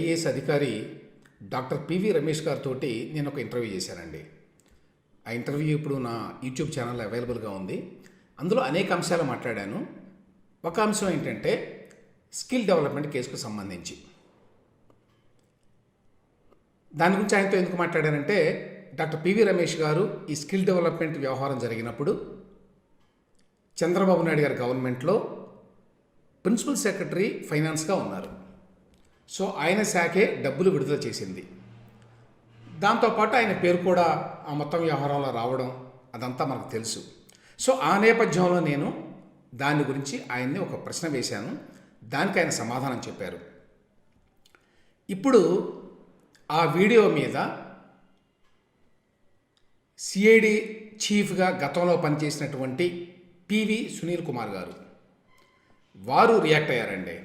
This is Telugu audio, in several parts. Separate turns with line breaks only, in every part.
ఐఏఎస్ అధికారి డాక్టర్ పివి రమేష్ గారితో నేను ఒక ఇంటర్వ్యూ చేశానండి. ఆ ఇంటర్వ్యూ ఇప్పుడు నా యూట్యూబ్ ఛానల్ అవైలబుల్గా ఉంది. అందులో అనేక అంశాలు మాట్లాడాను. ఒక అంశం ఏంటంటే స్కిల్ డెవలప్మెంట్ కేసుకు సంబంధించి. దాని గురించి ఆయనతో ఎందుకు మాట్లాడానంటే, డాక్టర్ పివి రమేష్ గారు ఈ స్కిల్ డెవలప్మెంట్ వ్యవహారం జరిగినప్పుడు చంద్రబాబు నాయుడు గారి గవర్నమెంట్లో ప్రిన్సిపల్ సెక్రటరీ ఫైనాన్స్గా ఉన్నారు. సో ఆయన శాఖే డబ్బులు విడుదల చేసింది. దాంతోపాటు ఆయన పేరు కూడా ఆ మొత్తం వ్యవహారంలో రావడం అదంతా మనకు తెలుసు. సో ఆ నేపథ్యంలో నేను దాని గురించి ఆయన్ని ఒక ప్రశ్న వేశాను. దానికి ఆయన సమాధానం చెప్పారు. ఇప్పుడు ఆ వీడియో మీద సిఐడి చీఫ్గా గతంలో పనిచేసినటువంటి పివి సునీల్ కుమార్ గారు వారు రియాక్ట్ అయ్యారండి.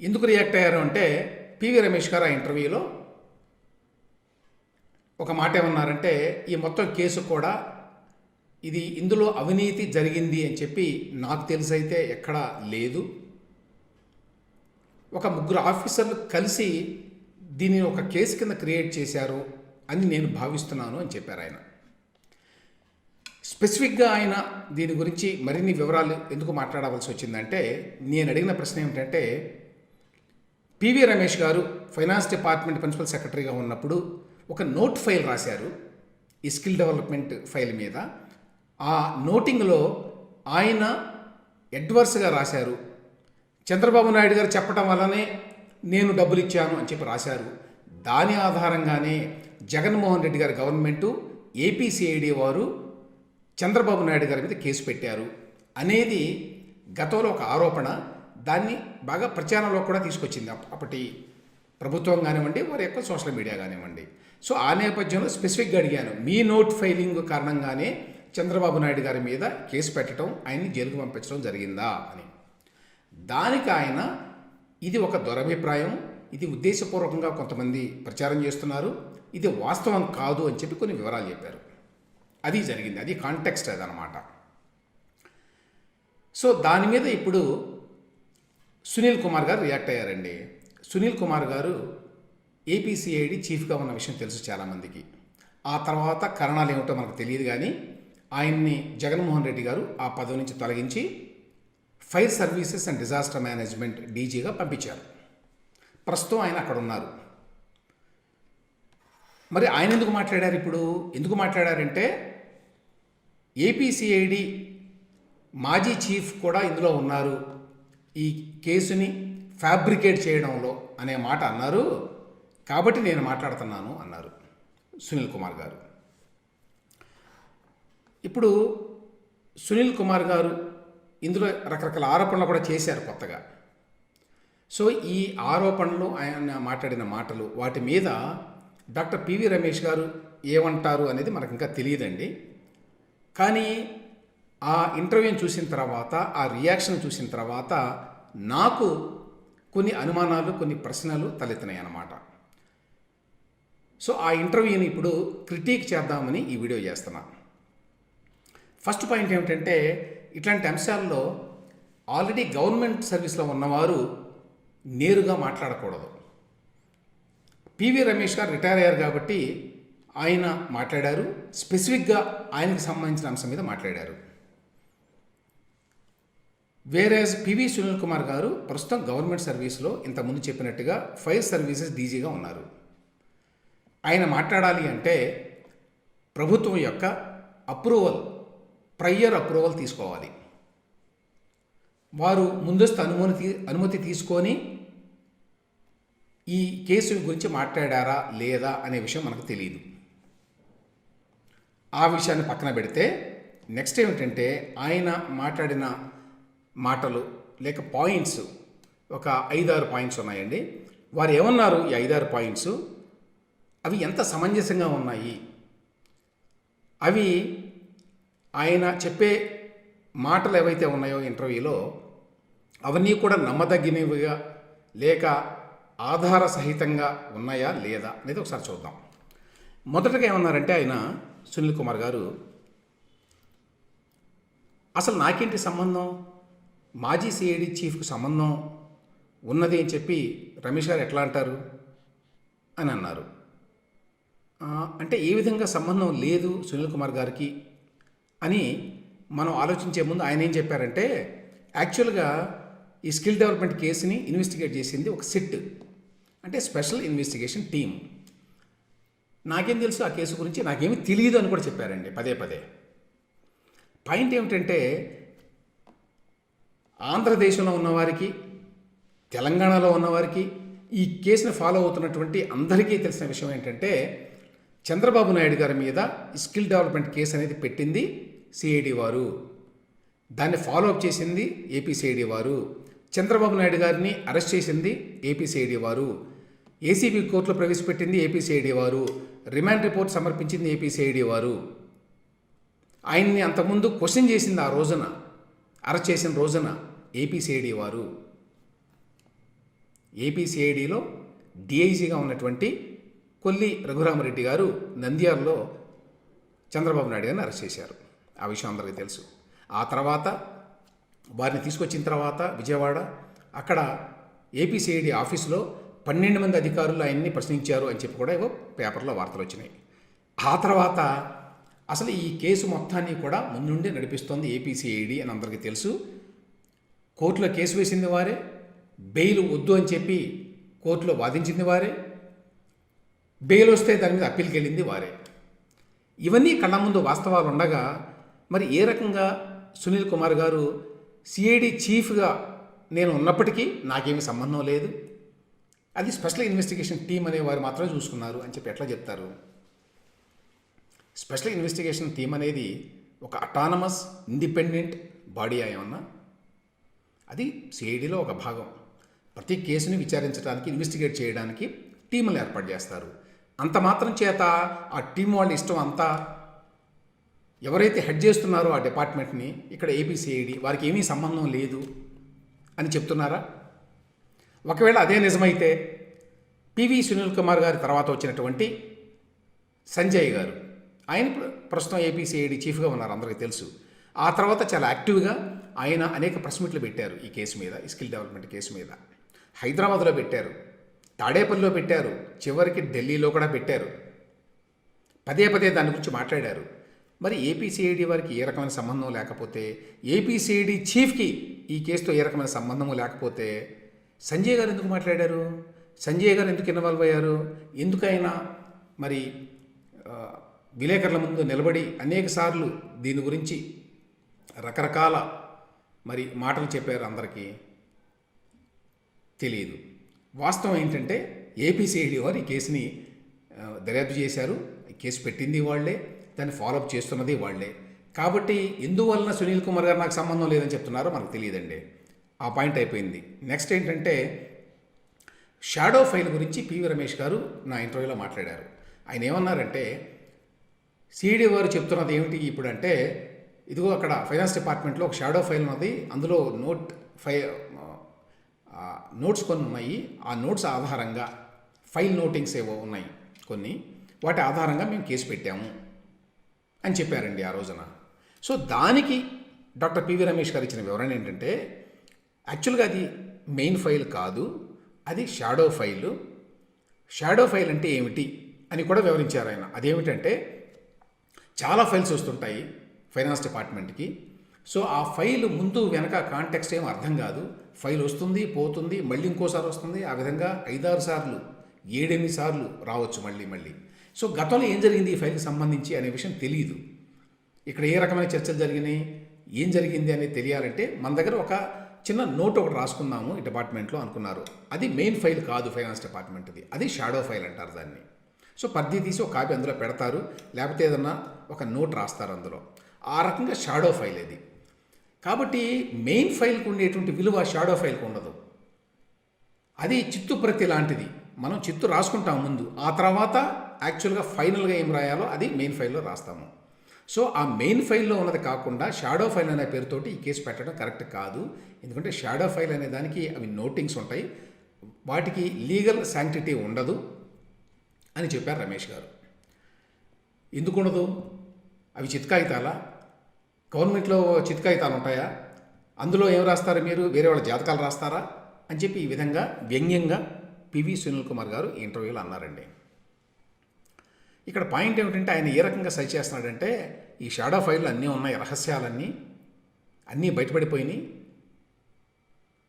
ఎందుకు రియాక్ట్ అయ్యారు అంటే, పివి రమేష్ గారు ఆ ఇంటర్వ్యూలో ఒక మాట ఏమన్నారంటే, ఈ మొత్తం కేసు కూడా ఇందులో అవినీతి జరిగింది అని చెప్పి నాకు తెలిసైతే ఎక్కడా లేదు. ఒక ముగ్గురు ఆఫీసర్లు కలిసి దీనిని ఒక కేసు కింద క్రియేట్ చేశారు అని నేను భావిస్తున్నాను అని చెప్పారు ఆయన. స్పెసిఫిక్గా ఆయన దీని గురించి మరిన్ని వివరాలు ఎందుకు మాట్లాడవలసి వచ్చిందంటే, నేను అడిగిన ప్రశ్న ఏమిటంటే, పివి రమేష్ గారు ఫైనాన్స్ డిపార్ట్మెంట్ ప్రిన్సిపల్ సెక్రటరీగా ఉన్నప్పుడు ఒక నోట్ ఫైల్ రాశారు ఈ స్కిల్ డెవలప్మెంట్ ఫైల్ మీద. ఆ నోటింగ్లో ఆయన అడ్వర్స్గా రాశారు, చంద్రబాబు నాయుడు గారు చెప్పడం వల్లనే నేను డబ్బులు ఇచ్చాను అని చెప్పి రాశారు. దాని ఆధారంగానే జగన్మోహన్ రెడ్డి గారి గవర్నమెంటు ఏపీసీఐడి వారు చంద్రబాబు నాయుడు గారి మీద కేసు పెట్టారు అనేది గతంలో ఒక ఆరోపణ. దాన్ని బాగా ప్రచారంలో కూడా తీసుకొచ్చింది అప్పటి ప్రభుత్వం కానివ్వండి, వారి యొక్క సోషల్ మీడియా కానివ్వండి. సో ఆ నేపథ్యంలో స్పెసిఫిక్గా అడిగాను, మీ నోట్ ఫైలింగ్ కారణంగానే చంద్రబాబు నాయుడు గారి మీద కేసు పెట్టడం, ఆయన్ని జైలుకు పంపించడం జరిగిందా అని. దానికి ఆయన ఇది ఒక దురభిప్రాయం, ఇది ఉద్దేశపూర్వకంగా కొంతమంది ప్రచారం చేస్తున్నారు, ఇది వాస్తవం కాదు అని చెప్పి కొన్ని వివరాలు చెప్పారు. అది జరిగింది, అది కాంటెక్స్ట్ అదనమాట. సో దాని మీద ఇప్పుడు సునీల్ కుమార్ గారు రియాక్ట్ అయ్యారండి. సునీల్ కుమార్ గారు ఏపీసీఐడి చీఫ్గా ఉన్న విషయం తెలుసు చాలామందికి. ఆ తర్వాత కారణాలు ఏమిటో మనకు తెలియదు, కానీ ఆయన్ని జగన్మోహన్ రెడ్డి గారు ఆ పదవి నుంచి తొలగించి fire services and disaster management డీజీగా పంపించారు. ప్రస్తుతం ఆయన అక్కడ ఉన్నారు. మరి ఆయన ఎందుకు మాట్లాడారు? ఇప్పుడు ఎందుకు మాట్లాడారంటే, ఏపీసీఐడి మాజీ చీఫ్ కూడా ఇందులో ఉన్నారు, ఈ కేసుని ఫ్యాబ్రికేట్ చేయడంలో అనే మాట అన్నారు, కాబట్టి నేను మాట్లాడుతున్నాను అన్నారు సునీల్ కుమార్ గారు. ఇప్పుడు సునీల్ కుమార్ గారు ఇందులో రకరకాల ఆరోపణలు కూడా చేశారు కొత్తగా. సో ఈ ఆరోపణలు, ఆయన మాట్లాడిన మాటలు, వాటి మీద డాక్టర్ పివి రమేష్ గారు ఏమంటారు అనేది మనకు ఇంకా తెలియదండి. కానీ ఆ ఇంటర్వ్యూని చూసిన తర్వాత, ఆ రియాక్షన్ చూసిన తర్వాత నాకు కొన్ని అనుమానాలు, కొన్ని ప్రశ్నలు తలెత్తినాయి అన్నమాట. సో ఆ ఇంటర్వ్యూని ఇప్పుడు క్రిటిక్ చేద్దామని ఈ వీడియో చేస్తున్నా. ఫస్ట్ పాయింట్ ఏమిటంటే, ఇట్లాంటి అంశాల్లో ఆల్రెడీ గవర్నమెంట్ సర్వీస్లో ఉన్నవారు నేరుగా మాట్లాడకూడదు. పివి రమేష్ గారు రిటైర్ అయ్యారు కాబట్టి ఆయన మాట్లాడారు, స్పెసిఫిక్గా ఆయనకు సంబంధించిన అంశం మీద మాట్లాడారు. వేరేజ్ పివి సునీల్ కుమార్ గారు ప్రస్తుతం గవర్నమెంట్ సర్వీస్లో ఇంతకుముందు చెప్పినట్టుగా ఫైర్ సర్వీసెస్ డీజీగా ఉన్నారు. ఆయన మాట్లాడాలి అంటే ప్రభుత్వం యొక్క అప్రూవల్, ప్రయర్ అప్రూవల్ తీసుకోవాలి. వారు ముందస్తు అనుమతి తీసుకొని ఈ కేసు గురించి మాట్లాడారా లేదా అనే విషయం మనకు తెలియదు. ఆ విషయాన్ని పక్కన పెడితే నెక్స్ట్ ఏమిటంటే, ఆయన మాట్లాడిన మాటలు లేక పాయింట్స్, ఒక 5-6 పాయింట్స్ ఉన్నాయండి. వారు ఏమన్నారు, ఈ 5-6 పాయింట్స్ అవి ఎంత సమంజసంగా ఉన్నాయి, అవి ఆయన చెప్పే మాటలు ఏవైతే ఉన్నాయో ఇంటర్వ్యూలో అవన్నీ కూడా నమ్మదగినవిగా లేక ఆధార సహితంగా ఉన్నాయా లేదా అనేది ఒకసారి చూద్దాం. మొదటగా ఏమన్నారంటే ఆయన సునీల్ కుమార్ గారు, అసలు నాకేంటి సంబంధం, మాజీ సిఐడి చీఫ్కి సంబంధం ఉన్నది అని చెప్పి రమేష్ గారు ఎట్లా అంటారు అని అన్నారు. అంటే ఏ విధంగా సంబంధం లేదు సునీల్ కుమార్ గారికి అని మనం ఆలోచించే ముందు ఆయన ఏం చెప్పారంటే, యాక్చువల్గా ఈ స్కిల్ డెవలప్మెంట్ కేసుని ఇన్వెస్టిగేట్ చేసింది ఒక సిట్, అంటే స్పెషల్ ఇన్వెస్టిగేషన్ టీమ్. నాకేం తెలుసు ఆ కేసు గురించి, నాకేమీ తెలియదు అని కూడా చెప్పారండి పదే పదే. పాయింట్ ఏమిటంటే, ఆంధ్రదేశంలో ఉన్నవారికి, తెలంగాణలో ఉన్నవారికి, ఈ కేసును ఫాలో అవుతున్నటువంటి అందరికీ తెలిసిన విషయం ఏంటంటే, చంద్రబాబు నాయుడు గారి మీద స్కిల్ డెవలప్మెంట్ కేసు అనేది పెట్టింది సిఐడి వారు, దాన్ని ఫాలో అప్ చేసింది ఏపీ సిఐడి వారు, చంద్రబాబు నాయుడు గారిని అరెస్ట్ చేసింది ఏపీ సిఐడి వారు, ఏసీబీ కోర్టులో ప్రవేశపెట్టింది ఏపీ సిఐడి వారు, రిమాండ్ రిపోర్ట్ సమర్పించింది ఏపీ సిఐడి వారు, ఆయన్ని అంతకుముందు క్వశ్చన్ చేసింది ఆ రోజున, అరెస్ట్ చేసిన రోజున ఏపీ సిఐడి వారు. ఏపీ సిఐడిలో డిఐజీగా ఉన్నటువంటి కొల్లి రఘురామరెడ్డి గారు నంద్యాలలో చంద్రబాబు నాయుడు గారిని అరెస్ట్ చేశారు. ఆ విషయం అందరికీ తెలుసు. ఆ తర్వాత వారిని తీసుకొచ్చిన తర్వాత విజయవాడ, అక్కడ ఏపీ సిఐడి ఆఫీసులో 12 మంది అధికారులు ఆయన్ని ప్రశ్నించారు అని చెప్పి కూడా ఏవో పేపర్లో వార్తలు వచ్చినాయి. ఆ తర్వాత అసలు ఈ కేసు మొత్తాన్ని కూడా ముందుండి నడిపిస్తోంది ఏపీ సిఐడి అని అందరికీ తెలుసు. కోర్టులో కేసు వేసింది వారే, బెయిల్ వద్దు అని చెప్పి కోర్టులో వాదించింది వారే, బెయిల్ వస్తే దాని మీద అప్పీల్కి వెళ్ళింది వారే. ఇవన్నీ కళ్ళ ముందు వాస్తవాలు ఉండగా మరి ఏ రకంగా సునీల్ కుమార్ గారు సిఐడి చీఫ్గా నేను ఉన్నప్పటికీ నాకేమీ సంబంధం లేదు, అది స్పెషల్ ఇన్వెస్టిగేషన్ టీం అనే వారు మాత్రమే చూసుకున్నారు అని చెప్పి ఎట్లా చెప్తారు? స్పెషల్ ఇన్వెస్టిగేషన్ టీం అనేది ఒక అటానమస్ ఇండిపెండెంట్ బాడీ ఏమన్నా? అది సిఐడిలో ఒక భాగం. ప్రతి కేసుని విచారించడానికి, ఇన్వెస్టిగేట్ చేయడానికి టీములు ఏర్పాటు చేస్తారు. అంత మాత్రం చేత ఆ టీం వాళ్ళ ఇష్టం అంతా ఎవరైతే హెడ్ చేస్తున్నారో ఆ డిపార్ట్మెంట్ని, ఇక్కడ ఏపీ సిఐడి వారికి ఏమీ సంబంధం లేదు అని చెప్తున్నారా? ఒకవేళ అదే నిజమైతే పివి సునీల్ కుమార్ గారి తర్వాత వచ్చినటువంటి సంజయ్ గారు, ఆయన ప్రస్తుతం ఏపీ సిఐడి చీఫ్గా ఉన్నారు, అందరికీ తెలుసు. ఆ తర్వాత చాలా యాక్టివ్గా ఆయన అనేక ప్రెస్ మీట్లు పెట్టారు ఈ కేసు మీద, ఈ స్కిల్ డెవలప్మెంట్ కేసు మీద. హైదరాబాద్లో పెట్టారు, తాడేపల్లిలో పెట్టారు, చివరికి ఢిల్లీలో కూడా పెట్టారు. పదే పదే దాని గురించి మాట్లాడారు. మరి ఏపీ సిఐడి వారికి ఏ రకమైన సంబంధం లేకపోతే, ఏపీ సిఐడి చీఫ్కి ఈ కేసుతో ఏ రకమైన సంబంధము లేకపోతే సంజయ్ గారు ఎందుకు మాట్లాడారు? సంజయ్ గారు ఎందుకు ఇన్వాల్వ్ అయ్యారు? ఎందుకైనా మరి విలేకరుల ముందు నిలబడి అనేక సార్లు దీని గురించి రకరకాల మరి మాటలు చెప్పారు అందరికీ తెలియదు. వాస్తవం ఏంటంటే ఏపీ సిఐడి వారు ఈ కేసుని దర్యాప్తు చేశారు, ఈ కేసు పెట్టింది వాళ్లే, దాన్ని ఫాలోఅప్ చేస్తున్నది వాళ్లే. కాబట్టి ఎందువలన సునీల్ కుమార్ గారు నాకు సంబంధం లేదని చెప్తున్నారో మనకు తెలియదండి. ఆ పాయింట్ అయిపోయింది. నెక్స్ట్ ఏంటంటే, షాడో ఫైల్ గురించి పివి రమేష్ గారు నా ఇంటర్వ్యూలో మాట్లాడారు. ఆయన ఏమన్నారంటే, సిఐడి వారు చెప్తున్నది ఏమిటి ఇప్పుడు అంటే, ఇదిగో అక్కడ ఫైనాన్స్ డిపార్ట్మెంట్లో ఒక షాడో ఫైల్ ఉన్నది, అందులో నోట్స్ కొన్ని ఉన్నాయి, ఆ నోట్స్ ఆధారంగా ఫైల్ నోటింగ్స్ ఏవో ఉన్నాయి కొన్ని, వాటి ఆధారంగా మేము కేసు పెట్టాము అని చెప్పారండి ఆ రోజున. సో దానికి డాక్టర్ పివి రమేష్ గారు ఇచ్చిన వివరణ ఏంటంటే, యాక్చువల్గా అది మెయిన్ ఫైల్ కాదు, అది షాడో ఫైలు. షాడో ఫైల్ అంటే ఏమిటి అని కూడా వివరించారు ఆయన. అదేమిటంటే, చాలా ఫైల్స్ వస్తుంటాయి ఫైనాన్స్ డిపార్ట్మెంట్కి. సో ఆ ఫైల్ ముందు వెనక కాంటెక్స్ట్ ఏం అర్థం కాదు, ఫైల్ వస్తుంది పోతుంది, మళ్ళీ ఇంకోసారి వస్తుంది, ఆ విధంగా 5-6 సార్లు 7-8 సార్లు రావచ్చు మళ్ళీ. సో గతంలో ఏం జరిగింది ఈ ఫైల్కి సంబంధించి అనే విషయం తెలియదు. ఇక్కడ ఏ రకమైన చర్చలు జరిగినాయి, ఏం జరిగింది అనేది తెలియాలంటే మన దగ్గర ఒక చిన్న నోట్ ఒకటి రాసుకుందాము ఈ డిపార్ట్మెంట్లో అనుకున్నారు. అది మెయిన్ ఫైల్ కాదు ఫైనాన్స్ డిపార్ట్మెంట్ది, అది షాడో ఫైల్ అంటారు దాన్ని. సో పర్దీ తీసి ఒక కాపీ అందులో పెడతారు, లేకపోతే ఏదన్నా ఒక నోట్ రాస్తారు అందులో. ఆ రకంగా షాడో ఫైల్ ఇది. కాబట్టి మెయిన్ ఫైల్కి ఉండేటువంటి విలువ షాడో ఫైల్కి ఉండదు. అది చిత్తు ప్రతి లాంటిది. మనం చిత్తు రాసుకుంటాం ముందు, ఆ తర్వాత యాక్చువల్గా ఫైనల్గా ఏం రాయాలో అది మెయిన్ ఫైల్లో రాస్తాము. సో ఆ మెయిన్ ఫైల్లో ఉన్నది కాకుండా షాడో ఫైల్ అనే పేరుతోటి ఈ కేసు పెట్టడం కరెక్ట్ కాదు. ఎందుకంటే షాడో ఫైల్ అనే దానికి అవి నోటింగ్స్ ఉంటాయి, వాటికి లీగల్ శాంక్టిటీ ఉండదు అని చెప్పారు రమేష్ గారు. ఎందుకు ఉండదు? అవి చిత్కాయితాలా? గవర్నమెంట్లో చిత్కాయితాలు ఉంటాయా? అందులో ఏం రాస్తారు మీరు? వేరే వాళ్ళ జాతకాలు రాస్తారా? అని చెప్పి ఈ విధంగా వ్యంగ్యంగా పివి సునీల్ కుమార్ గారు ఈ ఇంటర్వ్యూలో అన్నారండి. ఇక్కడ పాయింట్ ఏమిటంటే ఆయన ఏ రకంగా సరి చేస్తున్నాడంటే ఈ షాడో ఫైళ్ళు అన్నీ ఉన్నాయి, రహస్యాలన్నీ అన్నీ బయటపడిపోయినాయి,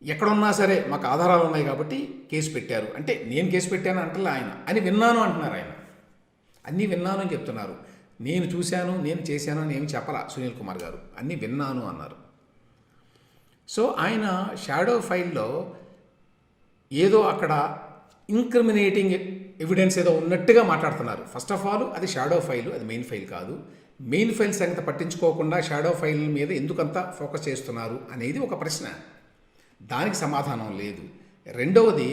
ఎక్కడున్నా సరే మాకు ఆధారాలు ఉన్నాయి కాబట్టి కేసు పెట్టారు అంటే నేను కేసు పెట్టాను అంటలే ఆయన, అని విన్నాను అంటున్నారు ఆయన. అన్నీ విన్నాను అని చెప్తున్నారు. నేను చూశాను, నేను చేశాను అని ఏమి చెప్పలా సునీల్ కుమార్ గారు, అన్నీ విన్నాను అన్నారు. సో ఆయన షాడో ఫైల్లో ఏదో అక్కడ ఇంక్రిమినేటింగ్ ఎవిడెన్స్ ఏదో ఉన్నట్టుగా మాట్లాడుతున్నారు. ఫస్ట్ ఆఫ్ ఆల్ అది షాడో ఫైలు, అది మెయిన్ ఫైల్ కాదు. మెయిన్ ఫైల్ సంగతి పట్టించుకోకుండా షాడో ఫైల్ మీద ఎందుకంత ఫోకస్ చేస్తున్నారు అనేది ఒక ప్రశ్న, దానికి సమాధానం లేదు. రెండవది,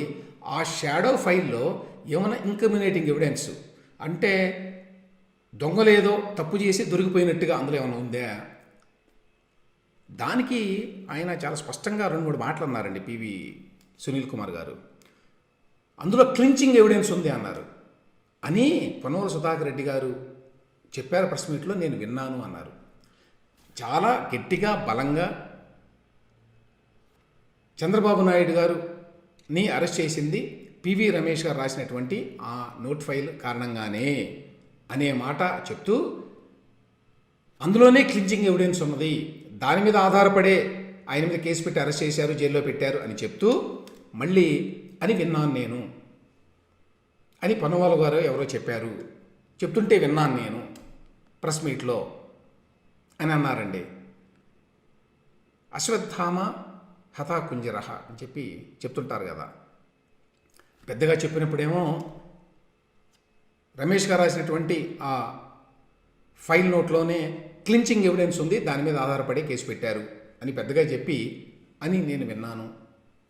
ఆ షాడో ఫైల్లో ఏమైనా ఇంక్రిమినేటింగ్ ఎవిడెన్స్ అంటే దొంగలేదో తప్పు చేసి దొరికిపోయినట్టుగా అందులో ఏమైనా ఉందా, దానికి ఆయన చాలా స్పష్టంగా 2-3 మాటలు అన్నారండి పివి సునీల్ కుమార్ గారు. అందులో క్లించింగ్ ఎవిడెన్స్ ఉంది అన్నారు అని పొన్నవల సుధాకర్ రెడ్డి గారు చెప్పారు ప్రెస్ మీట్లో, నేను విన్నాను అన్నారు. చాలా గట్టిగా బలంగా చంద్రబాబు నాయుడు గారుని అరెస్ట్ చేసింది పివి రమేష్ గారు రాసినటువంటి ఆ నోట్ ఫైల్ కారణంగానే అనే మాట చెప్తూ, అందులోనే క్లించింగ్ ఎవిడెన్స్ ఉన్నది, దాని మీద ఆధారపడే ఆయన మీద కేసు పెట్టి అరెస్ట్ చేశారు, జైల్లో పెట్టారు అని చెప్తూ మళ్ళీ అని విన్నాను నేను అని పొన్నవాళ్ళ గారు ఎవరో చెప్పారు, చెప్తుంటే విన్నాను నేను ప్రెస్ మీట్లో అని అన్నారండి. అశ్వత్థామ హతాకుంజరహ అని చెప్పి చెప్తుంటారు కదా, పెద్దగా చెప్పినప్పుడేమో రమేష్ గారు రాసినటువంటి ఆ ఫైల్ నోట్లోనే క్లించింగ్ ఎవిడెన్స్ ఉంది, దాని మీద ఆధారపడి కేసు పెట్టారు అని పెద్దగా చెప్పి అని నేను విన్నాను,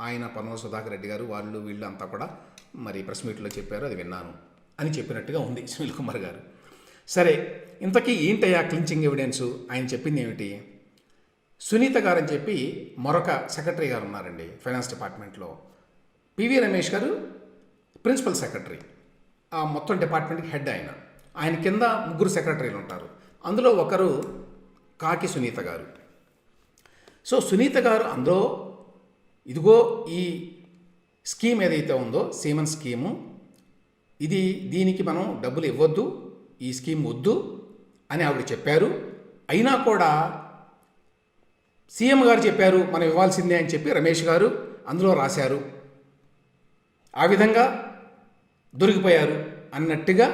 ఆయన పొన్నవల సుధాకర్ రెడ్డి గారు వాళ్ళు వీళ్ళు అంతా కూడా మరి ప్రెస్ మీట్లో చెప్పారు, అది విన్నాను అని చెప్పినట్టుగా ఉంది సునీల్ కుమార్ గారు. సరే, ఇంతకీ ఏంటయ్యా క్లించింగ్ ఎవిడెన్స్, ఆయన చెప్పింది ఏమిటి? సునీత గారు అని చెప్పి మరొక సెక్రటరీ గారు ఉన్నారండి ఫైనాన్స్ డిపార్ట్మెంట్లో. పివి రమేష్ గారు ప్రిన్సిపల్ సెక్రటరీ, ఆ మొత్తం డిపార్ట్మెంట్కి హెడ్ ఆయన. ఆయన కింద 3 సెక్రటరీలు ఉంటారు, అందులో ఒకరు కాకి సునీత గారు. సో సునీత గారు అందులో ఇదిగో ఈ స్కీమ్ ఏదైతే ఉందో సీమన్ స్కీము, దీనికి మనం డబ్బులు ఇవ్వద్దు, ఈ స్కీమ్ వద్దు అని ఆవిడ చెప్పారు. అయినా కూడా సీఎం గారు చెప్పారు మనం ఇవ్వాల్సిందే అని చెప్పి రమేష్ గారు అందులో రాశారు, ఆ విధంగా దొరికిపోయారు అన్నట్టుగా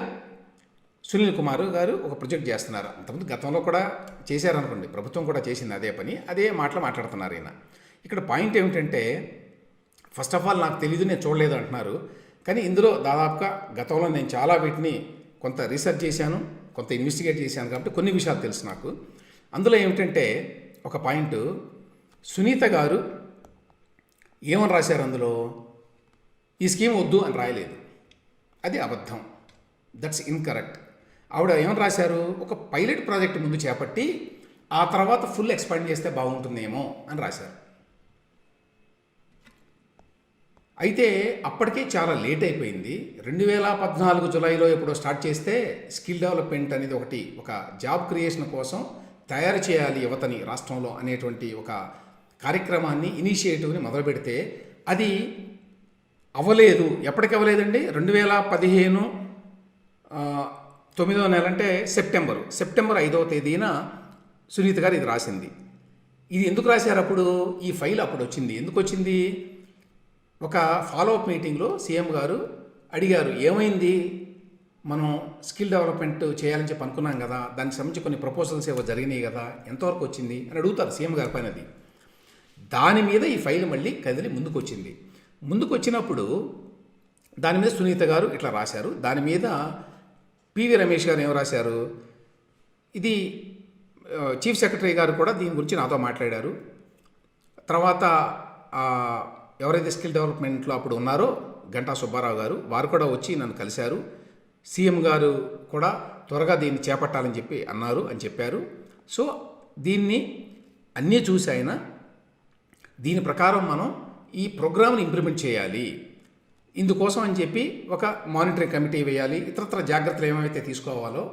సునీల్ కుమార్ గారు ఒక ప్రాజెక్ట్ చేస్తున్నారు. అంతకుముందు గతంలో కూడా చేశారనుకోండి, ప్రభుత్వం కూడా చేసింది అదే పని, అదే మాటలు మాట్లాడుతున్నారు ఈయన. ఇక్కడ పాయింట్ ఏమిటంటే, ఫస్ట్ ఆఫ్ ఆల్ నాకు తెలీదు, నేను చూడలేదు అంటున్నారు. కానీ ఇందులో దాదాపుగా గతంలో నేను చాలా వీటిని కొంత రీసెర్చ్ చేశాను, కొంత ఇన్వెస్టిగేట్ చేశాను కాబట్టి కొన్ని విషయాలు తెలుసు నాకు. అందులో ఏమిటంటే ఒక పాయింట్, సునీత గారు ఏమని రాశారు అందులో, ఈ స్కీమ్ వద్దు అని రాయలేదు, అది అబద్ధం, దట్స్ ఇన్కరెక్ట్. ఆవిడ ఏమని రాశారు, ఒక పైలట్ ప్రాజెక్ట్ ముందు చేపట్టి ఆ తర్వాత ఫుల్ ఎక్స్పాండ్ చేస్తే బాగుంటుందేమో అని రాశారు. అయితే అప్పటికే చాలా లేట్ అయిపోయింది. 2014 జులైలో ఎప్పుడో స్టార్ట్ చేస్తే స్కిల్ డెవలప్మెంట్ అనేది ఒక జాబ్ క్రియేషన్ కోసం తయారు చేయాలి యువతని రాష్ట్రంలో అనేటువంటి ఒక కార్యక్రమాన్ని, ఇనిషియేటివ్ని మొదలు పెడితే అది అవ్వలేదు. ఎప్పటికి అవ్వలేదండి, 2015 9వ నెల అంటే సెప్టెంబర్ 5వ తేదీన సునీత గారు ఇది రాసింది. ఇది ఎందుకు రాశారు అప్పుడు, ఈ ఫైల్ అప్పుడు వచ్చింది, ఎందుకు వచ్చింది, ఒక ఫాలోఅప్ మీటింగ్లో సీఎం గారు అడిగారు, ఏమైంది మనం స్కిల్ డెవలప్మెంట్ చేయాలని చెప్పి అనుకున్నాం కదా, దానికి సంబంధించి కొన్ని ప్రపోజల్స్ ఏవో జరిగినాయి కదా, ఎంతవరకు వచ్చింది అని అడుగుతారు సీఎం గారి పైన. అది దాని మీద ఈ ఫైల్ మళ్ళీ కదిలి ముందుకు వచ్చింది. ముందుకు వచ్చినప్పుడు దాని మీద సునీత గారు ఇట్లా రాశారు. దాని మీద పివి రమేష్ గారు ఏం రాశారు, ఇది చీఫ్ సెక్రటరీ గారు కూడా దీని గురించి నాతో మాట్లాడారు. తర్వాత ఎవరైతే స్కిల్ డెవలప్మెంట్లో అప్పుడు ఉన్నారో గంటా సుబ్బారావు గారు, వారు కూడా వచ్చి నన్ను కలిశారు. సీఎం గారు కూడా త్వరగా దీన్ని చేపట్టాలని చెప్పి అన్నారు అని చెప్పారు. సో దీన్ని అన్నీ చూసి ఆయన దీని ప్రకారం మనం ఈ ప్రోగ్రామ్ని ఇంప్లిమెంట్ చేయాలి, ఇందుకోసం అని చెప్పి ఒక మానిటరింగ్ కమిటీ వేయాలి, ఇతరత్ర జాగ్రత్తలు ఏమైతే తీసుకోవాలో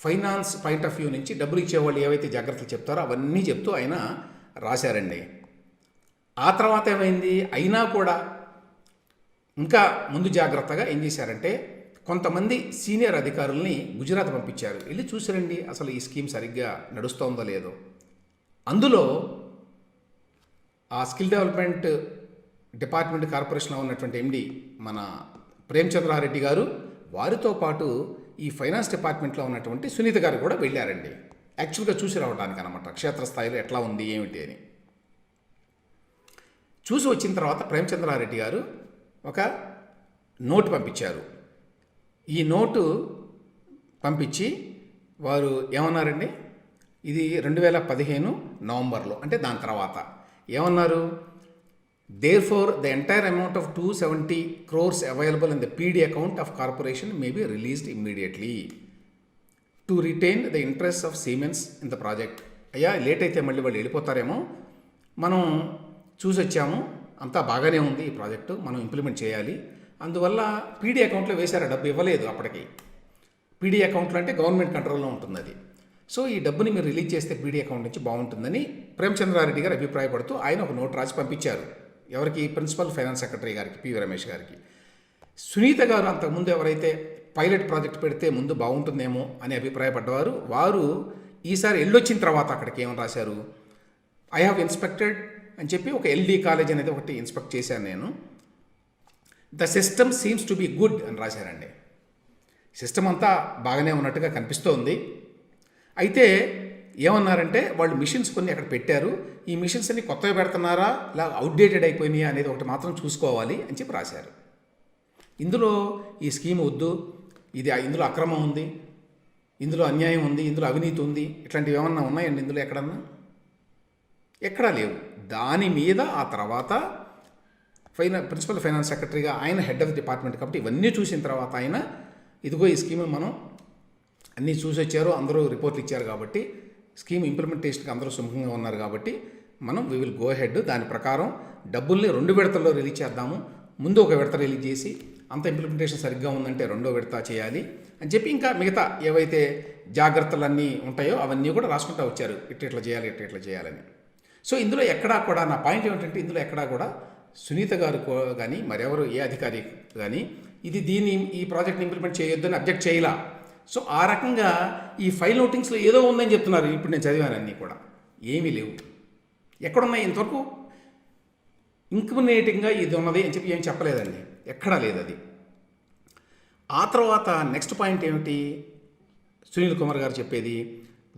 ఫైనాన్స్ పాయింట్ ఆఫ్ వ్యూ నుంచి డబ్బులు ఇచ్చేవాళ్ళు ఏవైతే జాగ్రత్తలు చెప్తారో అవన్నీ చెప్తూ ఆయన రాశారండి. ఆ తర్వాత ఏమైంది, అయినా కూడా ఇంకా ముందు జాగ్రత్తగా ఏం చేశారంటే కొంతమంది సీనియర్ అధికారుల్ని గుజరాత్ పంపించారు. వెళ్ళి చూసిరండి అసలు ఈ స్కీమ్ సరిగ్గా నడుస్తోందో లేదో. అందులో ఆ స్కిల్ డెవలప్మెంట్ డిపార్ట్మెంట్ కార్పొరేషన్లో ఉన్నటువంటి ఎండి మన ప్రేమచంద్రారెడ్డి గారు, వారితో పాటు ఈ ఫైనాన్స్ డిపార్ట్మెంట్లో ఉన్నటువంటి సునీత గారు కూడా వెళ్ళారండి. యాక్చువల్గా చూసి రావడానికి అనమాట, క్షేత్రస్థాయిలో ఎట్లా ఉంది ఏమిటి అని. చూసి వచ్చిన తర్వాత ప్రేమచంద్రారెడ్డి గారు ఒక నోటు పంపించారు. ఈ నోటు పంపించి వారు ఏమన్నారండి, ఇది 2015 నవంబర్లో, అంటే దాని తర్వాత ఏమన్నారు, therefore the entire amount of 270 crores available in the PD account of corporation may be released immediately to retain the interest of siemens in the project. అయ్యా లేట్ అయితే మళ్ళీ వాళ్ళు వెళ్ళిపోతారేమో, మనం చూసి వచ్చాము, అంతా బాగానే ఉంది ఈ ప్రాజెక్టు, మనం ఇంప్లిమెంట్ చేయాలి, అందువల్ల పీడీ అకౌంట్లో వేశారు, డబ్బు ఇవ్వలేదు అప్పటికి. పీడీ అకౌంట్లో అంటే గవర్నమెంట్ కంట్రోల్లో ఉంటుంది అది. సో ఈ డబ్బుని మీరు రిలీజ్ చేస్తే పీడీ అకౌంట్ నుంచి బాగుంటుందని ప్రేమచంద్రారెడ్డి గారు అభిప్రాయపడుతూ ఆయన ఒక నోట్ రాసి పంపించారు. ఎవరికి, ప్రిన్సిపల్ ఫైనాన్స్ సెక్రటరీ గారికి, పివి రమేష్ గారికి. సునీత గారు అంతకుముందు ఎవరైతే పైలట్ ప్రాజెక్ట్ పెడితే ముందు బాగుంటుందేమో అని అభిప్రాయపడ్డవారు, వారు ఈసారి వెళ్ళొచ్చిన తర్వాత అక్కడికి ఏమని రాశారు, ఐ హ్యావ్ ఇన్స్పెక్టెడ్ అని చెప్పి ఒక ఎల్డీ కాలేజ్ అనేది ఒకటి ఇన్స్పెక్ట్ చేశాను నేను, the system seems to be good అని రాశారండి. సిస్టమ్ అంతా బాగానే ఉన్నట్టుగా కనిపిస్తోంది. అయితే ఏమన్నారంటే వాళ్ళు మిషన్స్ కొన్ని అక్కడ పెట్టారు, ఈ మిషన్స్ అన్ని కొత్తగా పెడుతున్నారా ఇలా అవుట్డేటెడ్ అయిపోయినాయా అనేది ఒకటి మాత్రం చూసుకోవాలి అని చెప్పి రాశారు. ఇందులో ఈ స్కీమ్ వద్దు, ఇందులో అక్రమం ఉంది, ఇందులో అన్యాయం ఉంది, ఇందులో అవినీతి ఉంది, ఇట్లాంటివి ఏమన్నా ఉన్నాయండి ఇందులో ఎక్కడన్నా? ఎక్కడా లేవు. దాని మీద ఆ తర్వాత ప్రిన్సిపల్ ఫైనాన్స్ సెక్రటరీగా ఆయన హెడ్ ఆఫ్ డిపార్ట్మెంట్ కాబట్టి ఇవన్నీ చూసిన తర్వాత ఆయన ఇదిగో ఈ స్కీమ్ మనం అన్నీ చూసి వచ్చారు, అందరూ రిపోర్ట్లు ఇచ్చారు కాబట్టి స్కీమ్ ఇంప్లిమెంటేషన్కి అందరూ సుముఖంగా ఉన్నారు కాబట్టి మనం వి విల్ గో హెడ్, దాని ప్రకారం డబ్బుల్ని 2 విడతల్లో రిలీజ్ చేద్దాము, ముందు ఒక విడత రిలీజ్ చేసి అంత ఇంప్లిమెంటేషన్ సరిగ్గా ఉందంటే 2వ విడత చేయాలి అని చెప్పి ఇంకా మిగతా ఏవైతే జాగ్రత్తలన్నీ ఉంటాయో అవన్నీ కూడా రాసుకుంటూ వచ్చారు, ఇట్లా చేయాలి ఇట్లా చేయాలని. సో ఇందులో ఎక్కడా కూడా నా పాయింట్ ఏమిటంటే ఇందులో ఎక్కడా కూడా సునీత గారు కానీ మరెవరు ఏ అధికారి కానీ ఈ ప్రాజెక్ట్ని ఇంప్లిమెంట్ చేయొద్దని అబ్జెక్ట్ చేయలా. సో ఆ రకంగా ఈ ఫైల్ నోటింగ్స్లో ఏదో ఉందని చెప్తున్నారు. ఇప్పుడు నేను చదివాను అన్నీ కూడా ఏమీ లేవు. ఎక్కడున్నాయి ఇంతవరకు ఇంక్రిమినేటింగ్గా ఇది ఉన్నది అని చెప్పి ఏం చెప్పలేదండి, ఎక్కడా లేదు అది. ఆ తర్వాత నెక్స్ట్ పాయింట్ ఏమిటి, సునీల్ కుమార్ గారు చెప్పేది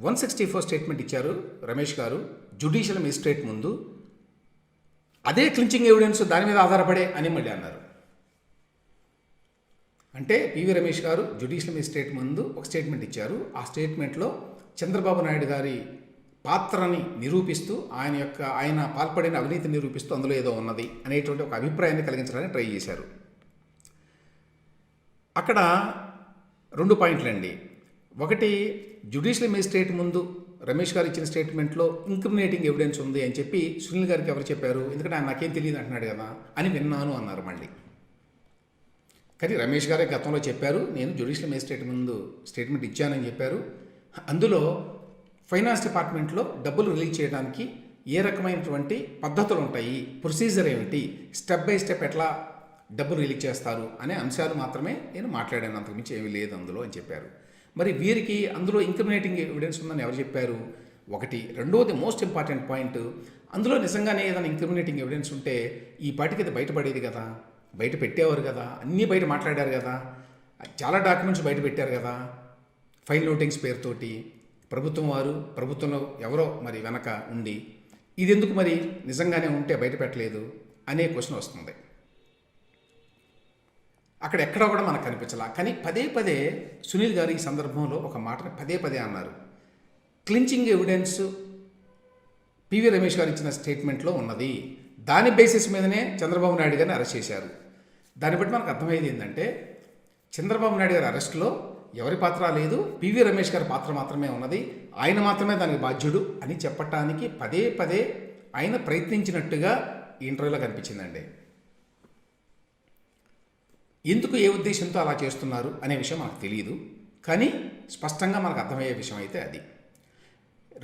164 స్టేట్మెంట్ ఇచ్చారు రమేష్ గారు జ్యుడిషియల్ మెజిస్ట్రేట్ ముందు, అదే క్లించింగ్ ఎవిడెన్స్ దాని మీద ఆధారపడే అని మళ్ళీ అన్నారు. అంటే పివి రమేష్ గారు జ్యుడిషియల్ మెజిస్ట్రేట్ ముందు ఒక స్టేట్మెంట్ ఇచ్చారు, ఆ స్టేట్మెంట్లో చంద్రబాబు నాయుడు గారి పాత్రని నిరూపిస్తూ ఆయన పాల్పడిన అవినీతి నిరూపిస్తూ అందులో ఏదో ఉన్నది అనేటువంటి ఒక అభిప్రాయాన్ని కలిగించడానికి ట్రై చేశారు. అక్కడ 2 పాయింట్లండి. ఒకటి, జ్యుడిషియల్ మెజిస్ట్రేట్ ముందు రమేష్ గారు ఇచ్చిన స్టేట్మెంట్లో ఇంక్రిమినేటింగ్ ఎవిడెన్స్ ఉంది అని చెప్పి సునీల్ గారికి ఎవరు చెప్పారు, ఎందుకంటే ఆయన నాకేం తెలియదు అంటున్నాడు కదా అని విన్నాను అన్నారు మళ్ళీ. కానీ రమేష్ గారే గతంలో చెప్పారు, నేను జ్యుడిషియల్ మెజిస్ట్రేట్ ముందు స్టేట్మెంట్ ఇచ్చానని చెప్పారు. అందులో ఫైనాన్స్ డిపార్ట్మెంట్లో డబ్బులు రిలీజ్ చేయడానికి ఏ రకమైనటువంటి పద్ధతులు ఉంటాయి, ప్రొసీజర్ ఏమిటి, స్టెప్ బై స్టెప్ ఎట్లా డబ్బులు రిలీజ్ చేస్తారు అనే అంశాలు మాత్రమే నేను మాట్లాడాను, అంతకుమించి ఏమీ లేదు అందులో అని చెప్పారు. మరి వీరికి అందులో ఇంక్రిమినేటింగ్ ఎవిడెన్స్ ఉందని ఎవరు చెప్పారు? ఒకటి. రెండవది మోస్ట్ ఇంపార్టెంట్ పాయింట్, అందులో నిజంగానే ఏదైనా ఇంక్రిమినేటింగ్ ఎవిడెన్స్ ఉంటే ఈ పాటికి అది బయటపడేది కదా, బయట పెట్టేవారు కదా, అన్నీ బయట మాట్లాడారు కదా, చాలా డాక్యుమెంట్స్ బయట పెట్టారు కదా ఫైల్ నోటింగ్స్ పేరుతోటి. ప్రభుత్వంలో ఎవరో మరి వెనక ఉండి ఇది ఎందుకు మరి నిజంగానే ఉంటే బయట పెట్టలేదు అనే క్వశ్చన్ వస్తుంది. అక్కడ ఎక్కడ కూడా మనకు కనిపించాల. కానీ పదే సునీల్ గారు ఈ సందర్భంలో ఒక మాటను పదే అన్నారు, క్లించింగ్ ఎవిడెన్స్ పివి రమేష్ గారు ఇచ్చిన స్టేట్మెంట్లో ఉన్నది, దాని బేసిస్ మీదనే చంద్రబాబు నాయుడు గారిని అరెస్ట్ చేశారు. దాన్ని బట్టి మనకు అర్థమయ్యేది ఏంటంటే చంద్రబాబు నాయుడు గారి అరెస్టులో ఎవరి పాత్ర లేదు, పివి రమేష్ గారి పాత్ర మాత్రమే ఉన్నది, ఆయన మాత్రమే దానికి బాధ్యుడు అని చెప్పటానికి పదే ఆయన ప్రయత్నించినట్టుగా ఈ ఇంటర్వ్యూలో కనిపించిందండి. ఎందుకు ఏ ఉద్దేశంతో అలా చేస్తున్నారు అనే విషయం మనకు తెలియదు, కానీ స్పష్టంగా మనకు అర్థమయ్యే విషయం అయితే అది.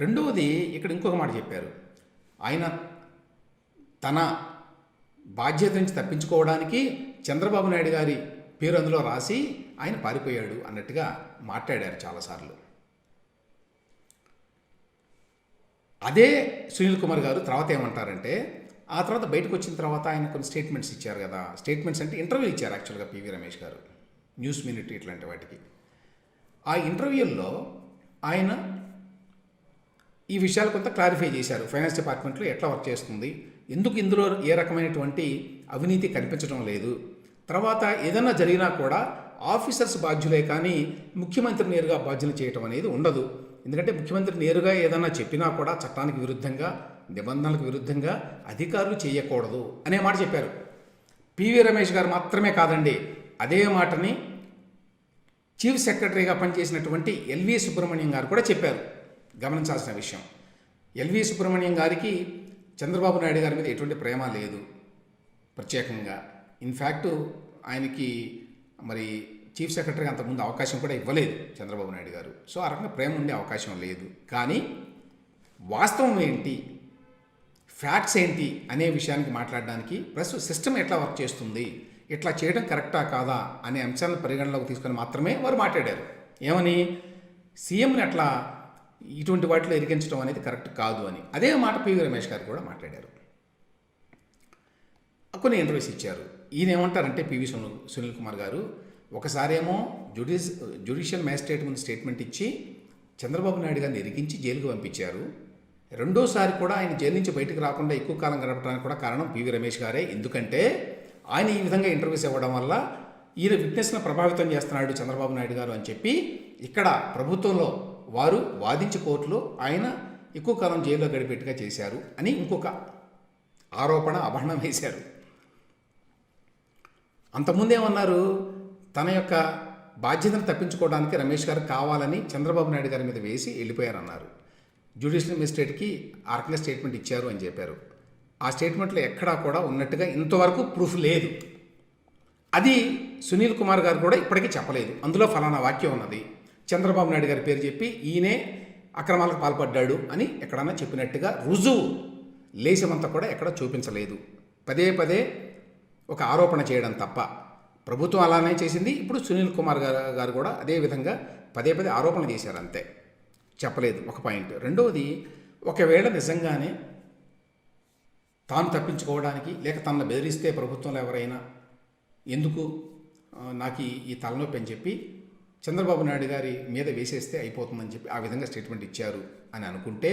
రెండవది, ఇక్కడ ఇంకొక మాట చెప్పారు, ఆయన తన బాధ్యత నుంచి తప్పించుకోవడానికి చంద్రబాబు నాయుడు గారి పేరు అందులో రాసి ఆయన పారిపోయాడు అన్నట్టుగా మాట్లాడారు చాలాసార్లు. అదే సునీల్ కుమార్ గారు తర్వాత ఏమంటారంటే, ఆ తర్వాత బయటకు వచ్చిన తర్వాత ఆయన కొన్ని స్టేట్మెంట్స్ ఇచ్చారు కదా. స్టేట్మెంట్స్ అంటే ఇంటర్వ్యూ ఇచ్చారు యాక్చువల్గా పివి రమేష్ గారు న్యూస్ మినిట్ ఇట్లాంటి వాటికి. ఆ ఇంటర్వ్యూల్లో ఆయన ఈ విషయాలు కొంత క్లారిఫై చేశారు. ఫైనాన్స్ డిపార్ట్మెంట్లో ఎట్లా వర్క్ చేస్తుంది, ఎందుకు ఇందులో ఏ రకమైనటువంటి అవినీతి కనిపించడం లేదు, తర్వాత ఏదన్నా జరిగినా కూడా ఆఫీసర్స్ బాధ్యులే కానీ ముఖ్యమంత్రి నేరుగా బాధ్యత చేయటం అనేది ఉండదు. ఎందుకంటే ముఖ్యమంత్రి నేరుగా ఏదన్నా చెప్పినా కూడా చట్టానికి విరుద్ధంగా, నిబంధనలకు విరుద్ధంగా అధికారులు చేయకూడదు అనే మాట చెప్పారు. పివి రమేష్ గారు మాత్రమే కాదండి, అదే మాటని చీఫ్ సెక్రటరీగా పనిచేసినటువంటి ఎల్వి సుబ్రహ్మణ్యం గారు కూడా చెప్పారు. గమనించాల్సిన విషయం, ఎల్వి సుబ్రహ్మణ్యం గారికి చంద్రబాబు నాయుడు గారి మీద ఎటువంటి ప్రేమ లేదు ప్రత్యేకంగా. ఇన్ఫ్యాక్ట్ ఆయనకి మరి చీఫ్ సెక్రటరీగా అంతకుముందు అవకాశం కూడా ఇవ్వలేదు చంద్రబాబు నాయుడు గారు. సో ఆ రకంగా ప్రేమ ఉండే అవకాశం లేదు. కానీ వాస్తవం ఏంటి, ఫ్యాక్ట్స్ ఏంటి అనే విషయానికి మాట్లాడడానికి, ప్లస్ సిస్టమ్ ఎట్లా వర్క్ చేస్తుంది, ఇట్లా చేయడం కరెక్టా కాదా అనే అంశాలను పరిగణలోకి తీసుకొని మాత్రమే వారు మాట్లాడారు. ఏమని, సీఎంని అట్లా ఇటువంటి వాటిలో ఇరికించడం అనేది కరెక్ట్ కాదు అని. అదే మాట పివి రమేష్ గారు కూడా మాట్లాడారు. కొన్ని ఇంటర్వ్యూస్ ఇచ్చారు. ఈయన ఏమంటారంటే సునీల్ కుమార్ గారు, ఒకసారేమో జ్యుడిషియల్ మ్యాజిస్ట్రేట్ ముందు స్టేట్మెంట్ ఇచ్చి చంద్రబాబు నాయుడు గారిని ఇరికించి జైలుకు పంపించారు. రెండోసారి కూడా ఆయన జైలు నుంచి బయటకు రాకుండా ఎక్కువ కాలం గడపడానికి కూడా కారణం పివి రమేష్ గారే. ఎందుకంటే ఆయన ఈ విధంగా ఇంటర్వ్యూస్ ఇవ్వడం వల్ల ఈయన విట్నెస్ను ప్రభావితం చేస్తున్నాడు చంద్రబాబు నాయుడు గారు అని చెప్పి ఇక్కడ ప్రభుత్వంలో వారు వాదించి కోర్టులో ఆయన ఎక్కువ కాలం జైల్లో గడిపెట్టుగా చేశారు అని ఇంకొక ఆరోపణ, అభరణం వేశారు. అంతకుముందేమన్నారు, తన యొక్క బాధ్యతను తప్పించుకోవడానికి రమేష్ గారు కావాలని చంద్రబాబు నాయుడు గారి మీద వేసి వెళ్ళిపోయారన్నారు. జ్యుడిషియల్ మెజిస్ట్రేట్కి ఆ రకంగా స్టేట్మెంట్ ఇచ్చారు అని చెప్పారు. ఆ స్టేట్మెంట్లో ఎక్కడా కూడా ఉన్నట్టుగా ఇంతవరకు ప్రూఫ్ లేదు. అది సునీల్ కుమార్ గారు కూడా ఇప్పటికీ చెప్పలేదు. అందులో ఫలానా వాక్యం ఉన్నది, చంద్రబాబు నాయుడు గారి పేరు చెప్పి ఈయనే అక్రమాలకు పాల్పడ్డాడు అని ఎక్కడన్నా చెప్పినట్టుగా రుజువు లేశమంతా కూడా ఎక్కడ చూపించలేదు. పదే పదే ఒక ఆరోపణ చేయడం తప్ప. ప్రభుత్వం అలానే చేసింది, ఇప్పుడు సునీల్ కుమార్ గారు కూడా అదే విధంగా పదే పదే ఆరోపణ చేశారు, అంతే, చెప్పలేదు. ఒక పాయింట్. రెండవది, ఒకవేళ నిజంగానే తాను తప్పించుకోవడానికి లేక తనను బెదిరిస్తే ప్రభుత్వంలో ఎవరైనా ఎందుకు నాకు ఈ తలనొప్పి అని చెప్పి చంద్రబాబు నాయుడు గారి మీద వేసేస్తే అయిపోతుందని చెప్పి ఆ విధంగా స్టేట్మెంట్ ఇచ్చారు అని అనుకుంటే,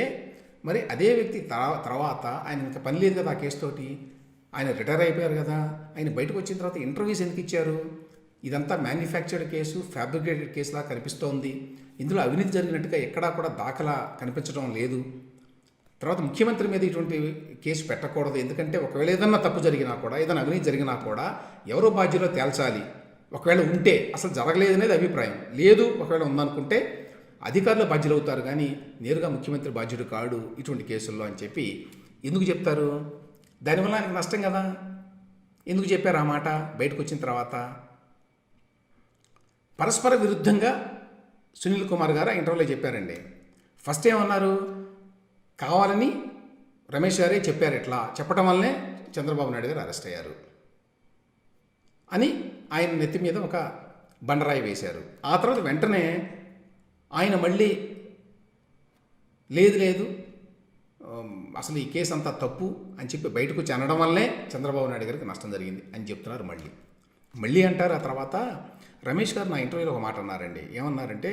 మరి అదే వ్యక్తి తర్వాత ఆయన ఇంకా పని లేదు కదా ఆ కేసుతోటి, ఆయన రిటైర్ అయిపోయారు కదా, ఆయన బయటకు వచ్చిన తర్వాత ఇంటర్వ్యూస్ ఎందుకు ఇచ్చారు? ఇదంతా మ్యానుఫ్యాక్చర్డ్ కేసు, ఫ్యాబ్రికేటెడ్ కేసులా కనిపిస్తోంది. ఇందులో అవినీతి జరిగినట్టుగా ఎక్కడా కూడా దాఖలా కనిపించడం లేదు. తర్వాత ముఖ్యమంత్రి మీద ఇటువంటి కేసు పెట్టకూడదు, ఎందుకంటే ఒకవేళ ఏదన్నా తప్పు జరిగినా కూడా, ఏదైనా అవినీతి జరిగినా కూడా ఎవరో బాధ్యులో తేల్చాలి. ఒకవేళ ఉంటే అసలు జరగలేదనేది అభిప్రాయం, లేదు ఒకవేళ ఉందనుకుంటే అధికారులు బాధ్యులు అవుతారు కానీ నేరుగా ముఖ్యమంత్రి బాధ్యుడు కాడు ఇటువంటి కేసుల్లో అని చెప్పి ఎందుకు చెప్తారు? దానివల్ల ఆయనకు నష్టం కదా. ఎందుకు చెప్పారు ఆ మాట బయటకు వచ్చిన తర్వాత? పరస్పర విరుద్ధంగా సునీల్ కుమార్ గారు ఆ ఇంటర్వ్యూలో చెప్పారండి. ఫస్ట్ ఏమన్నారు, కావాలని రమేష్ గారే చెప్పారు, ఇట్లా చెప్పడం వల్లనే చంద్రబాబు నాయుడు గారు అరెస్ట్ అయ్యారు అని ఆయన నెత్తి మీద ఒక బండరాయి వేశారు. ఆ తర్వాత వెంటనే ఆయన మళ్ళీ లేదు అసలు ఈ కేసు అంతా తప్పు అని చెప్పి బయటకు వచ్చి అనడం వల్లే చంద్రబాబు నాయుడు గారికి నష్టం జరిగింది అని చెప్తున్నారు. మళ్ళీ అంటారు. ఆ తర్వాత రమేష్ గారు నా ఇంటర్వ్యూలో ఒక మాట అన్నారండి. ఏమన్నారంటే,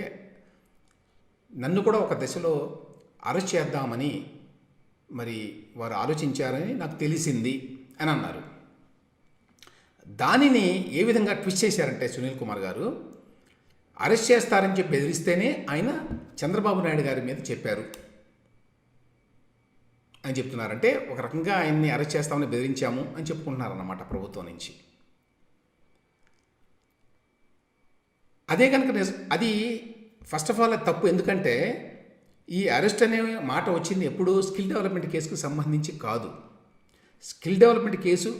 నన్ను కూడా ఒక దశలో అరెస్ట్ చేద్దామని మరి వారు ఆలోచించారని నాకు తెలిసింది అని అన్నారు. దానిని ఏ విధంగా ట్విస్ట్ చేశారంటే సునీల్ కుమార్ గారు, అరెస్ట్ చేస్తారని చెప్పి బెదిరిస్తేనే ఆయన చంద్రబాబు నాయుడు గారి మీద చెప్పారు అని చెప్తున్నారంటే, ఒక రకంగా ఆయన్ని అరెస్ట్ చేస్తామని బెదిరించాము అని చెప్పుకుంటున్నారన్నమాట ప్రభుత్వం నుంచి. అదే కనుక అది ఫస్ట్ ఆఫ్ ఆల్ అది తప్పు. ఎందుకంటే ఈ అరెస్ట్ అనే మాట వచ్చింది ఎప్పుడు స్కిల్ డెవలప్మెంట్ కేసుకు సంబంధించి కాదు. స్కిల్ డెవలప్మెంట్ కేసు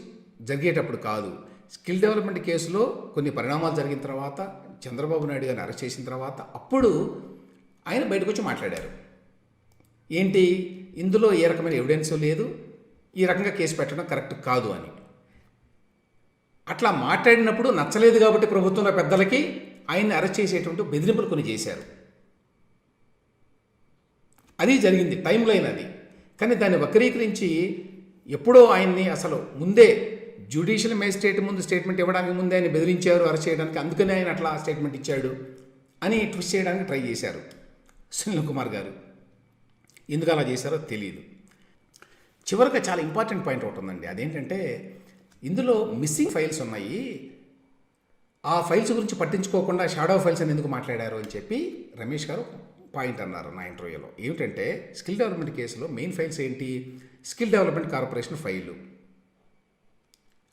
జరిగేటప్పుడు కాదు. స్కిల్ డెవలప్మెంట్ కేసులో కొన్ని పరిణామాలు జరిగిన తర్వాత, చంద్రబాబు నాయుడు గారిని అరెస్ట్ చేసిన తర్వాత అప్పుడు ఆయన బయటకు వచ్చి మాట్లాడారు. ఏంటి, ఇందులో ఏ రకమైన ఎవిడెన్స్ లేదు, ఈ రకంగా కేసు పెట్టడం కరెక్ట్ కాదు అని. అట్లా మాట్లాడినప్పుడు నచ్చలేదు కాబట్టి ప్రభుత్వంలో పెద్దలకి ఆయన్ని అరెస్ట్ చేసేటువంటి బెదిరింపులు కొన్ని చేశారు. అది జరిగింది, టైం లైన్ అది. కానీ దాన్ని వక్రీకరించి ఎప్పుడో ఆయన్ని అసలు ముందే జ్యుడిషియల్ మేజిస్ట్రేట్ ముందు స్టేట్మెంట్ ఇవ్వడానికి ముందే ఆయన బెదిరించారు అరెస్ట్ చేయడానికి, అందుకనే ఆయన అట్లా స్టేట్మెంట్ ఇచ్చాడు అని ట్విస్ట్ చేయడానికి ట్రై చేశారు సునీల్ కుమార్ గారు. ఎందుకు అలా చేశారో తెలియదు. చివరిగా చాలా ఇంపార్టెంట్ పాయింట్ ఒకటి ఉందండి. అదేంటంటే ఇందులో మిస్సింగ్ ఫైల్స్ ఉన్నాయి, ఆ ఫైల్స్ గురించి పట్టించుకోకుండా షాడో ఫైల్స్ అని ఎందుకు మాట్లాడారు అని చెప్పి రమేష్ గారు పాయింట్ అన్నారు నా ఇంటర్వ్యూలో. ఏమిటంటే స్కిల్ డెవలప్మెంట్ కేసులో మెయిన్ ఫైల్స్ ఏంటి? స్కిల్ డెవలప్మెంట్ కార్పొరేషన్ ఫైలు,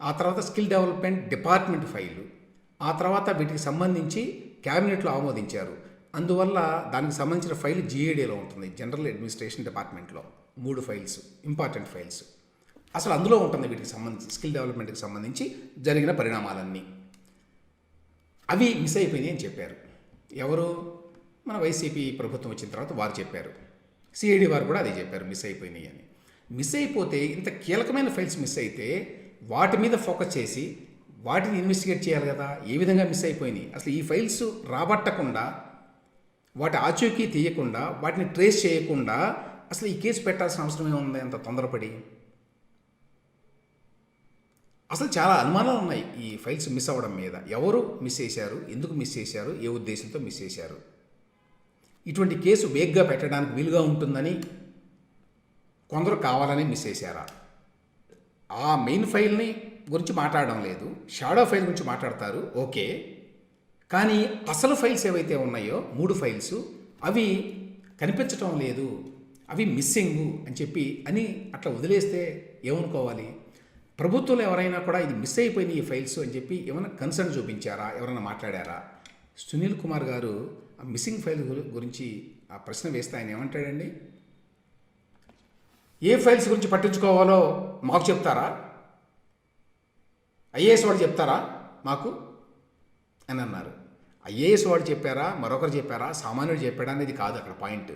ఆ తర్వాత స్కిల్ డెవలప్మెంట్ డిపార్ట్మెంట్ ఫైలు, ఆ తర్వాత వీటికి సంబంధించి క్యాబినెట్లో ఆమోదించారు. అందువల్ల దానికి సంబంధించిన ఫైల్ జిఏడీలో ఉంటుంది, జనరల్ అడ్మినిస్ట్రేషన్ డిపార్ట్మెంట్లో. 3 ఫైల్స్, ఇంపార్టెంట్ ఫైల్స్ అసలు అందులో ఉంటుంది వీటికి సంబంధించి, స్కిల్ డెవలప్మెంట్కి సంబంధించి జరిగిన పరిణామాలన్నీ. అవి మిస్ అయిపోయినాయి అని చెప్పారు. ఎవరు? మన వైసీపీ ప్రభుత్వం వచ్చిన తర్వాత వారు చెప్పారు. సిఐడి వారు కూడా అదే చెప్పారు, మిస్ అయిపోయినాయి అని. మిస్ అయిపోతే, ఇంత కీలకమైన ఫైల్స్ మిస్ అయితే వాటి మీద ఫోకస్ చేసి వాటిని ఇన్వెస్టిగేట్ చేయాలి కదా. ఏ విధంగా మిస్ అయిపోయినాయి? అసలు ఈ ఫైల్స్ రాబట్టకుండా, వాటి ఆచూకీ తీయకుండా, వాటిని ట్రేస్ చేయకుండా అసలు ఈ కేసు పెట్టాల్సిన అవసరం ఏముంది అంత తొందరపడి? అసలు చాలా అనుమానాలు ఉన్నాయి ఈ ఫైల్స్ మిస్ అవ్వడం మీద. ఎవరు మిస్ చేశారు, ఎందుకు మిస్ చేశారు, ఏ ఉద్దేశంతో మిస్ చేశారు? ఇటువంటి కేసు వేగ్గా పెట్టడానికి వీలుగా ఉంటుందని కొందరు కావాలని మిస్ చేశారా? ఆ మెయిన్ ఫైల్ని గురించి మాట్లాడడం లేదు, షాడో ఫైల్ గురించి మాట్లాడతారు, ఓకే. కానీ అసలు ఫైల్స్ ఏవైతే ఉన్నాయో 3 ఫైల్స్ అవి కనిపించటం లేదు, అవి మిస్సింగ్ అని చెప్పి అని అట్లా వదిలేస్తే ఏమనుకోవాలి? ప్రభుత్వంలో ఎవరైనా కూడా ఇది మిస్ అయిపోయినాయి ఈ ఫైల్స్ అని చెప్పి ఏమైనా కన్సర్న్ చూపించారా? ఎవరైనా మాట్లాడారా? సునీల్ కుమార్ గారు ఆ మిస్సింగ్ ఫైల్ గురించి ఆ ప్రశ్న వేస్తే ఆయన ఏమంటాడండి? ఏ ఫైల్స్ గురించి పట్టించుకోవాలో మాకు చెప్తారా? ఐఏఎస్ వాడు చెప్తారా మాకు అని అన్నారు. ఐఏఎస్ వాడు చెప్పారా, మరొకరు చెప్పారా, సామాన్యుడు చెప్పాడా అనేది కాదు అక్కడ పాయింట్.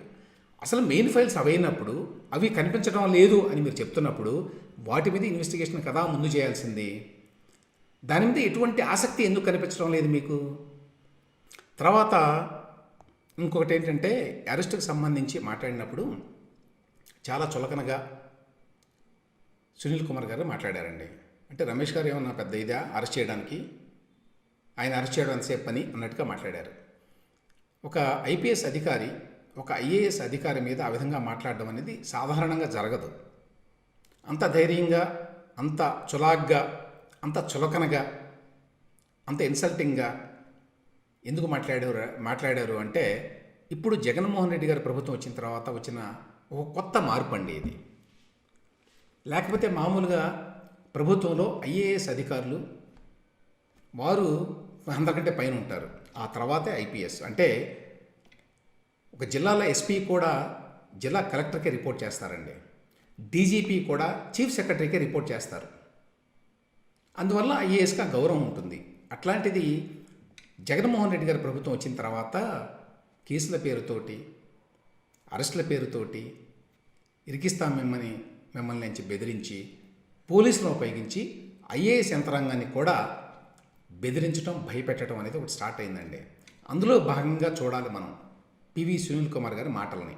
అసలు మెయిన్ ఫైల్స్ అవైనప్పుడు, అవి కనిపించడం లేదు అని మీరు చెప్తున్నప్పుడు వాటి మీద ఇన్వెస్టిగేషన్ కదా ముందు చేయాల్సింది. దాని మీద ఎటువంటి ఆసక్తి ఎందుకు కనిపించడం లేదు మీకు? తర్వాత ఇంకొకటి ఏంటంటే, అరెస్ట్కి సంబంధించి మాట్లాడినప్పుడు చాలా చులకనగా సునీల్ కుమార్ గారు మాట్లాడారండి. అంటే రమేష్ గారు ఏమన్నా పెద్ద ఇదా అరెస్ట్ చేయడానికి, ఆయన అరెస్ట్ చేయడం అంతసేపు పని అన్నట్టుగా మాట్లాడారు. ఒక ఐపీఎస్ అధికారి ఒక ఐఏఎస్ అధికారి మీద ఆ విధంగా మాట్లాడడం అనేది సాధారణంగా జరగదు. అంత ధైర్యంగా, అంత చులాగ్గా, అంత చులకనగా, అంత ఇన్సల్టింగ్గా ఎందుకు మాట్లాడారు అంటే, ఇప్పుడు జగన్మోహన్ రెడ్డి గారి ప్రభుత్వం వచ్చిన తర్వాత వచ్చిన ఒక కొత్త మార్పు అండి ఇది. లేకపోతే మామూలుగా ప్రభుత్వంలో ఐఏఎస్ అధికారులు వారు అందరికంటే పైన ఉంటారు, ఆ తర్వాతే ఐపీఎస్. అంటే ఒక జిల్లాలో ఎస్పీ కూడా జిల్లా కలెక్టర్కే రిపోర్ట్ చేస్తారండి, డీజీపీ కూడా చీఫ్ సెక్రటరీకే రిపోర్ట్ చేస్తారు. అందువల్ల ఐఏఎస్గా గౌరవం ఉంటుంది. అట్లాంటిది జగన్మోహన్ రెడ్డి గారి ప్రభుత్వం వచ్చిన తర్వాత కేసుల పేరుతోటి, అరెస్టుల పేరుతోటి ఇరికిస్తాం మిమ్మల్ని నుంచి బెదిరించి, పోలీసులను ఉపయోగించి ఐఏఎస్ యంత్రాంగాన్ని కూడా బెదిరించడం, భయపెట్టడం అనేది ఒకటి స్టార్ట్ అయిందండి. అందులో భాగంగా చూడాలి మనం పివి సునీల్ కుమార్ గారి మాటల్ని.